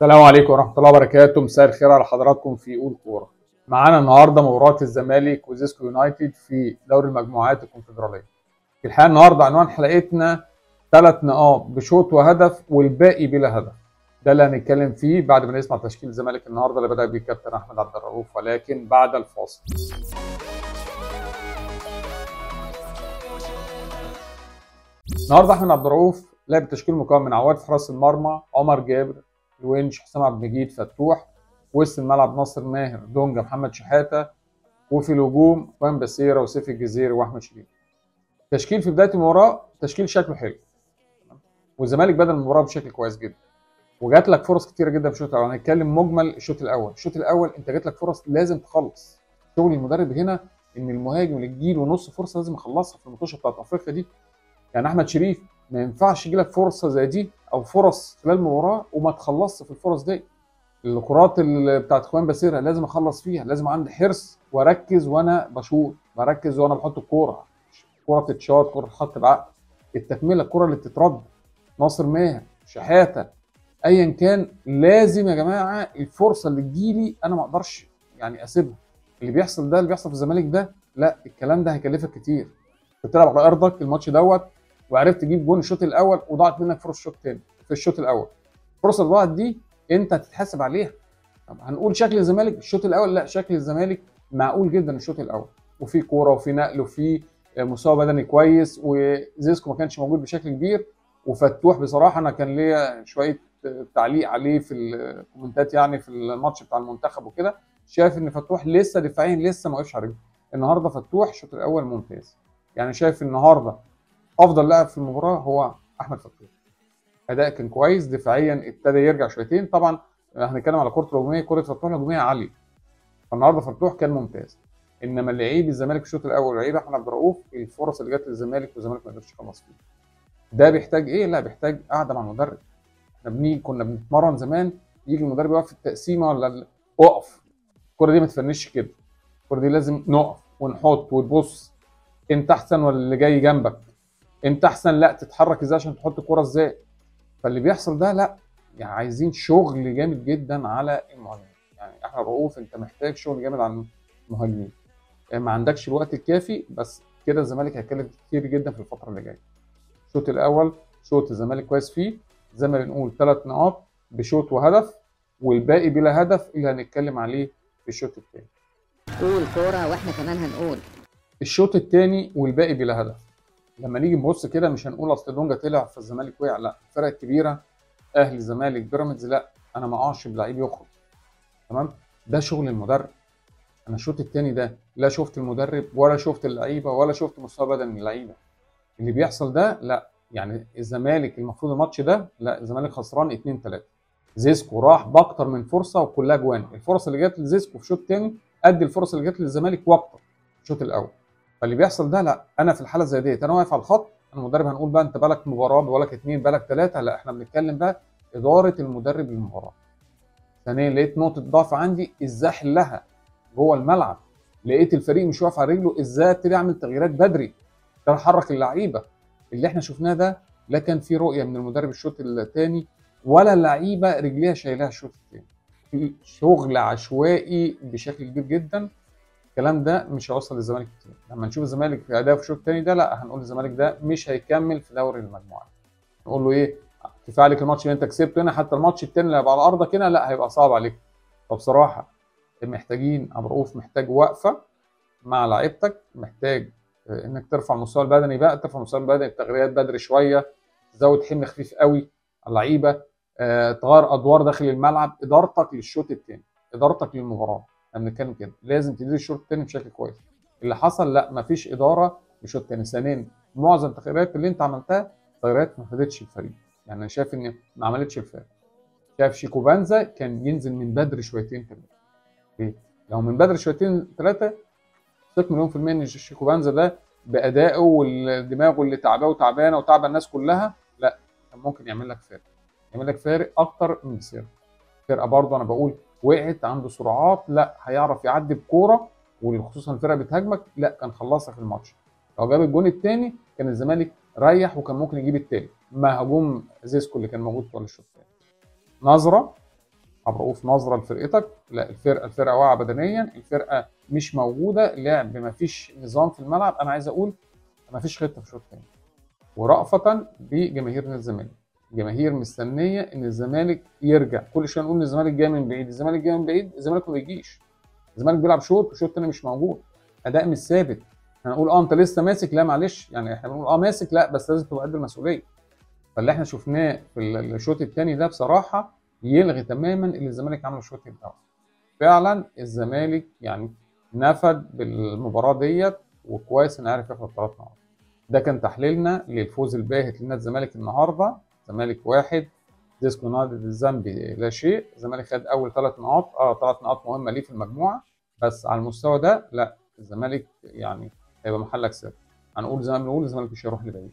السلام عليكم ورحمة الله وبركاته. مساء الخير على حضراتكم في قول كورة. معانا النهارده مباراة الزمالك وزيسكو يونايتد في دوري المجموعات الكونفدرالية. في الحقيقة النهارده عنوان حلقتنا 3 نقاط بشوط وهدف والباقي بلا هدف. ده اللي هنتكلم فيه بعد ما نسمع تشكيل الزمالك النهارده اللي بدأ بيه الكابتن أحمد عبد الرؤوف، ولكن بعد الفاصل. النهارده أحمد عبد الرؤوف لعب تشكيل مكون من عواد في حراس المرمى، عمر جابر، الونش، حسام عبد المجيد، فتوح، وسط الملعب ناصر ماهر، دونجا، محمد شحاته، وفي الهجوم وان بسيره وسيف الجزيري واحمد شريف. تشكيل في بدايه المباراه تشكيل شكله حلو، والزمالك بدا المباراه بشكل كويس جدا، وجات لك فرص كتيره جدا في الشوط الاول. هنتكلم مجمل الشوط الاول انت جات لك فرص لازم تخلص. شغل المدرب هنا ان المهاجم اللي تجيله نص فرصه لازم يخلصها في الماتش بتاعت افريقيا دي. يعني احمد شريف ما ينفعش يجي لك فرصه زي دي او فرص خلال المباراه وما تخلصش في الفرص دي. الكرات اللي بتاعت اخوان باسيرة لازم اخلص فيها، لازم عندي حرص واركز وانا بشوط، بركز وانا بحط الكوره، كوره بتتشاط، كوره تتحط بعقل، التكمله، الكوره اللي بتترد، ناصر ماهر، شحاته، ايا كان لازم يا جماعه الفرصه اللي تجيلي انا ما اقدرش يعني اسيبها. اللي بيحصل ده اللي بيحصل في الزمالك ده، لا الكلام ده هيكلفك كتير. بتلعب على ارضك الماتش دوت وعرفت تجيب جون الشوط الاول وضاعت منك فرص الشوط الثاني في الشوط الاول. الفرصه اللي ضاعت دي انت هتتحاسب عليها. طب هنقول شكل الزمالك الشوط الاول، لا شكل الزمالك معقول جدا الشوط الاول، وفي كوره وفي نقل وفي مستوى بدني كويس، وزيسكو ما كانش موجود بشكل كبير، وفتوح بصراحه انا كان ليا شويه تعليق عليه في الكومنتات يعني في الماتش بتاع المنتخب وكده. شايف ان فتوح لسه دفاعيا لسه ما وقفش على رجله. النهارده فتوح الشوط الاول ممتاز، يعني شايف النهارده افضل لاعب في المباراه هو احمد فتوح. اداء كان كويس دفاعيا، ابتدى يرجع شويتين. طبعا هنتكلم على كره الهجوميه، كره فتوح الهجوميه عاليه، فالنهارده فتوح كان ممتاز. انما اللي عيب الزمالك الشوط الاول وعيب احمد عبد الرؤوف الفرص اللي جت للزمالك والزمالك ما قدرش يخلص فيها. ده بيحتاج ايه؟ لا بيحتاج قعده مع المدرب. احنا كنا بنتمرن زمان، يجي المدرب يقف في التقسيمه ولا اقف، الكره دي ما تفنش كده، الكره دي لازم نقف ونحط وتبص انت احسن ولا اللي جاي جنبك، انت احسن لا تتحرك ازاي عشان تحط الكره ازاي. فاللي بيحصل ده لا، يعني عايزين شغل جامد جدا على المهاجمين. يعني احمد رؤوف انت محتاج شغل جامد على المهاجمين، يعني ما عندكش الوقت الكافي، بس كده الزمالك هيتكلف كتير جدا في الفتره اللي جايه. الشوط الاول شوط الزمالك كويس فيه، زي ما بنقول 3 نقاط بشوط وهدف، والباقي بلا هدف اللي هنتكلم عليه في الشوط الثاني. قول كورة واحنا كمان هنقول. الشوط الثاني والباقي بلا هدف. لما نيجي نبص كده مش هنقول اصل دونجا طلع فالزمالك وقع، لا الفرق الكبيره اهلي زمالك بيراميدز، لا انا ما اقعش بلعيب يخرج. تمام، ده شغل المدرب. انا الشوط الثاني ده لا شفت المدرب ولا شفت اللعيبه ولا شفت مستوى بدني اللعيبه. اللي بيحصل ده لا، يعني الزمالك المفروض الماتش ده لا الزمالك خسران 2-3. زيسكو راح باكتر من فرصه وكلها جوان، الفرص اللي جت لزيسكو في الشوط الثاني قد الفرص اللي جت للزمالك واكتر في الشوط الاول. فاللي بيحصل ده لا، انا في الحاله زي ديت انا واقف على الخط، المدرب هنقول بقى انت بالك مباراه بالك اتنين بالك ثلاثه، لا احنا بنتكلم بقى اداره المدرب للمباراه. ثانيا لقيت نقطه ضعف عندي ازاي احلها جوه الملعب، لقيت الفريق مش واقف على رجله ازاي ابتدي اعمل تغييرات بدري، ده احرك اللعيبه. اللي احنا شفناه ده لا كان في رؤيه من المدرب الشوط الثاني ولا اللعيبه رجليها شايلها الشوط الثاني، شغل عشوائي بشكل كبير جدا. الكلام ده مش هيوصل للزمالك كتير. لما نشوف الزمالك في اداء في الشوط الثاني ده لا هنقول الزمالك ده مش هيكمل في دوري المجموعات. نقول له ايه؟ كفايه عليك الماتش اللي انت كسبته هنا، حتى الماتش الثاني اللي هيبقى على ارضك هنا لا هيبقى صعب عليك. فبصراحه محتاجين ابو رؤوف محتاج وقفه مع لعيبتك، محتاج انك ترفع المستوى البدني بقى، ترفع المستوى البدني بتغييرات بدري شويه، تزود حمل خفيف قوي على اللعيبه، تغير ادوار داخل الملعب، ادارتك للشوط الثاني، ادارتك للمباراه. احنا بنتكلم كده لازم تدير الشوط الثاني بشكل كويس. اللي حصل لا مفيش اداره للشوط الثاني. ثانيا معظم التغييرات اللي انت عملتها تغييرات ما فادتش الفريق، يعني انا شايف ان ما عملتش الفرق. شايف شيكو بانزا كان ينزل من بدري شويتين ثلاثه. ليه؟ لو من بدري شويتين ثلاثه ثق مليون في المية ان شيكو بانزا ده بأدائه والدماغ اللي تعباه وتعبانه وتعب الناس كلها لا كان ممكن يعمل لك فارق، يعمل لك فارق اكتر من بسيرة. فرقه برضه انا بقول وقعت عنده سرعات، لا هيعرف يعدي بكوره، وخصوصا الفرقه بتهاجمك لا كان خلصها في الماتش. لو جاب الجون الثاني كان الزمالك ريح وكان ممكن يجيب الثالث مع هجوم زيسكو اللي كان موجود طول الشوط الثاني. نظره عبد الرؤوف نظره لفرقتك، لا الفرقه واقعه بدنيا، الفرقه مش موجوده، لعب مفيش نظام في الملعب. انا عايز اقول مفيش خطه في الشوط الثاني. ورأفة بجماهير نادي الزمالك، جماهير مستنيه ان الزمالك يرجع. كل شويه نقول ان الزمالك جاي من بعيد، الزمالك جاي من بعيد، الزمالك ما بيجيش. الزمالك بيلعب شوط والشوط الثاني مش موجود، اداء مش ثابت. هنقول انت لسه ماسك، لا معلش، يعني احنا بنقول ماسك، لا بس لازم تبقى قد المسؤوليه. فاللي احنا شفناه في الشوط الثاني ده بصراحه يلغي تماما اللي الزمالك عمله الشوط الاول. فعلا الزمالك يعني نفد بالمباراه ديت، وكويس ان عارف ياخد 3 نقط. ده كان تحليلنا للفوز الباهت لنادي الزمالك النهارده. الزمالك 1، ديسكو نادي الزامبي لا شيء. الزمالك خد اول 3 نقاط، 3 نقاط مهمه ليه في المجموعه، بس على المستوى ده لا، الزمالك يعني هيبقى محلك سر. هنقول زي ما بنقول الزمالك مش هيروح لبعيد.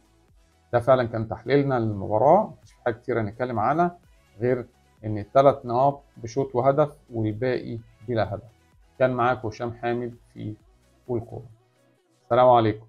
ده فعلا كان تحليلنا للمباراه، مش في حاجه كتير هنتكلم عنها غير ان ال3 نقاط بشوط وهدف والباقي بلا هدف. كان معاكم هشام حامد في فول كوره. السلام عليكم.